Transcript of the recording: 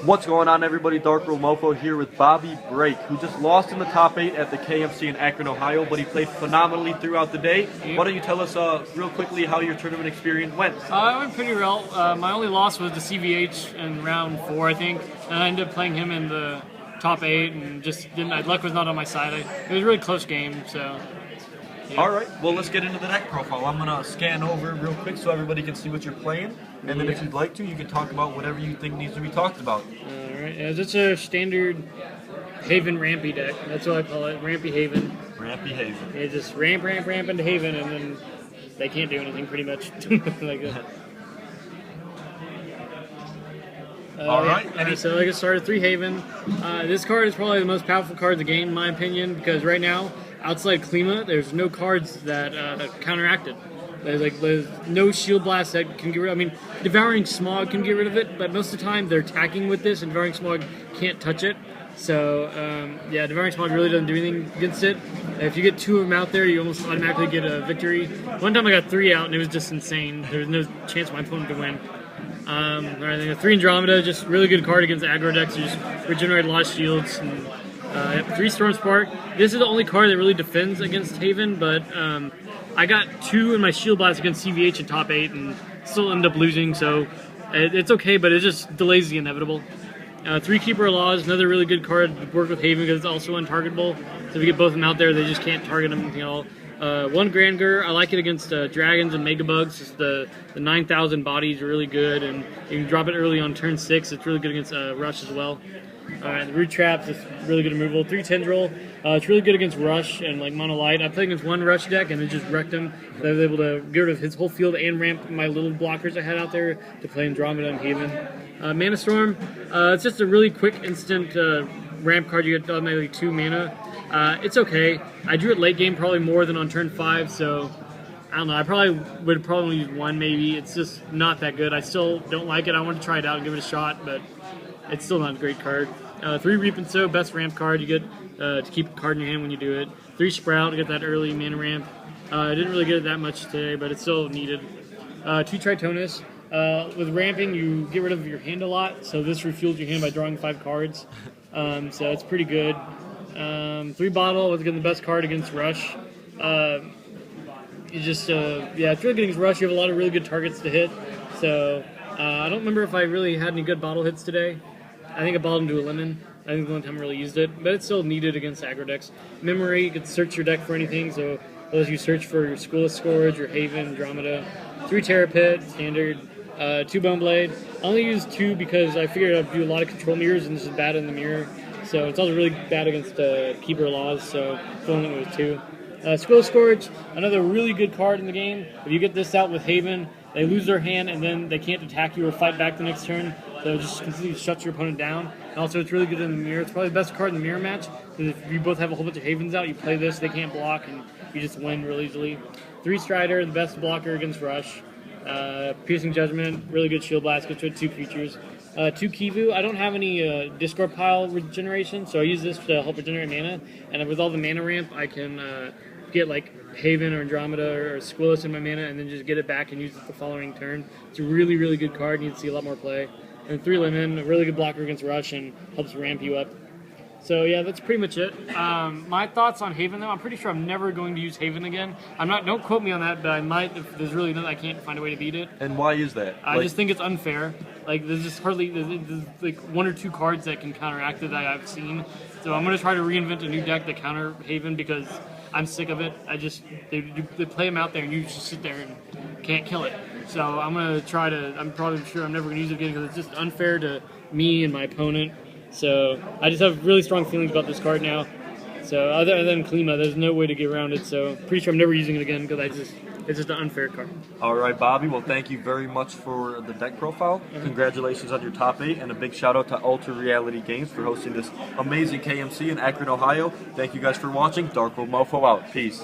What's going on, everybody? Dark Room Mofo here with Bobby Brake, who just lost in the top 8 at the KMC in Akron, Ohio, but he played phenomenally throughout the day. Why don't you tell us real quickly how your tournament experience went? It went pretty well. My only loss was the CVH in round 4, I think, and I ended up playing him in the top 8, and just didn't. Luck was not on my side. It was a really close game, so. Yeah. All right, well, let's get into the deck profile. I'm going to scan over real quick so everybody can see what you're playing, and then if you'd like to, you can talk about whatever you think needs to be talked about. All right, it's a standard Haven Rampy deck. That's what I call it, Rampy Haven. Rampy Haven. They just ramp into Haven, and then they can't do anything pretty much. Like that. All right. So I get started 3 Haven. This card is probably the most powerful card in the game, in my opinion, because right now, outside Klima, there's no cards that counteract it. There's no Shield Blast that can get rid of it. I mean, Devouring Smog can get rid of it, but most of the time they're attacking with this, and Devouring Smog can't touch it. So, yeah, Devouring Smog really doesn't do anything against it. If you get 2 of them out there, you almost automatically get a victory. One time I got 3 out, and it was just insane. There was no chance for my opponent to win. All right, then 3 Andromeda, just really good card against aggro decks. You just regenerate a lot of shields. And 3 Storm Spark. This is the only card that really defends against Haven, but I got 2 in my Shield Blast against CVH in top 8 and still end up losing, so it's okay, but it just delays the inevitable. 3 Keeper of Laws, another really good card to work with Haven because it's also untargetable. So if you get both of them out there, they just can't target them at all. 1 Granger, I like it against dragons and megabugs. Just the 9,000 bodies are really good, and you can drop it early on turn 6. It's really good against Rush as well. Alright, the Root Traps is really good removal. 3 Tendril, it's really good against Rush and like Mono Light. I played against 1 Rush deck and it just wrecked him. I was able to get rid of his whole field and ramp my little blockers I had out there to play Andromeda and Haven. Mana Storm, it's just a really quick instant ramp card. You get automatically 2 mana. It's okay. I drew it late game probably more than on turn 5, so I don't know. I would probably use 1 maybe. It's just not that good. I still don't like it. I want to try it out and give it a shot, but it's still not a great card. 3 Reap and Sow, best ramp card. You get to keep a card in your hand when you do it. 3 Sprout to get that early mana ramp. I didn't really get it that much today, but it's still needed. 2 Tritonus. With ramping, you get rid of your hand a lot, so this refuels your hand by drawing 5 cards. So it's pretty good. 3 Bottle was again the best card against Rush. Yeah, it's really good against Rush. You have a lot of really good targets to hit. So I don't remember if I really had any good bottle hits today. I think I bottled into a lemon. I think the only time I really used it, but it's still needed against aggro decks. Memory, you can search your deck for anything, so as you search for your Schoolless Scourge, your Haven, Andromeda. 3 Terra Pit, standard. 2 Bone Blade. I only used 2 because I figured I'd do a lot of control mirrors, and this is bad in the mirror. So it's also really bad against Keeper Laws, so I only went with 2. Schoolless Scourge, another really good card in the game. If you get this out with Haven, they lose their hand, and then they can't attack you or fight back the next turn. So it just completely shuts your opponent down. And also, it's really good in the mirror. It's probably the best card in the mirror match. Because if you both have a whole bunch of Havens out, you play this, they can't block, and you just win really easily. 3 Strider, the best blocker against Rush. Piercing Judgment, really good Shield Blast, gets rid of 2 creatures. 2 Kivu, I don't have any Discord Pile regeneration, so I use this to help regenerate mana. And with all the mana ramp, I can get like Haven or Andromeda or Schoolless in my mana and then just get it back and use it the following turn. It's a really, really good card. You need to see a lot more play. And 3 Lemon, a really good blocker against Rush and helps ramp you up. So yeah, that's pretty much it. My thoughts on Haven though, I'm pretty sure I'm never going to use Haven again. Don't quote me on that, but I might if there's really nothing I can't find a way to beat it. And why is that? I just think it's unfair. Like there's like 1 or 2 cards that can counteract it that I've seen. So I'm gonna try to reinvent a new deck to counter Haven because I'm sick of it. They play them out there and you just sit there and can't kill it. So I'm gonna try to. I'm probably sure I'm never gonna use it again because it's just unfair to me and my opponent. So I just have really strong feelings about this card now. So other than Klima, there's no way to get around it. So pretty sure I'm never using it again because it's just an unfair card. All right, Bobby. Well, thank you very much for the deck profile. Congratulations on your top 8, and a big shout out to Ultra Reality Games for hosting this amazing KMC in Akron, Ohio. Thank you guys for watching. Dark Room Mofo out. Peace.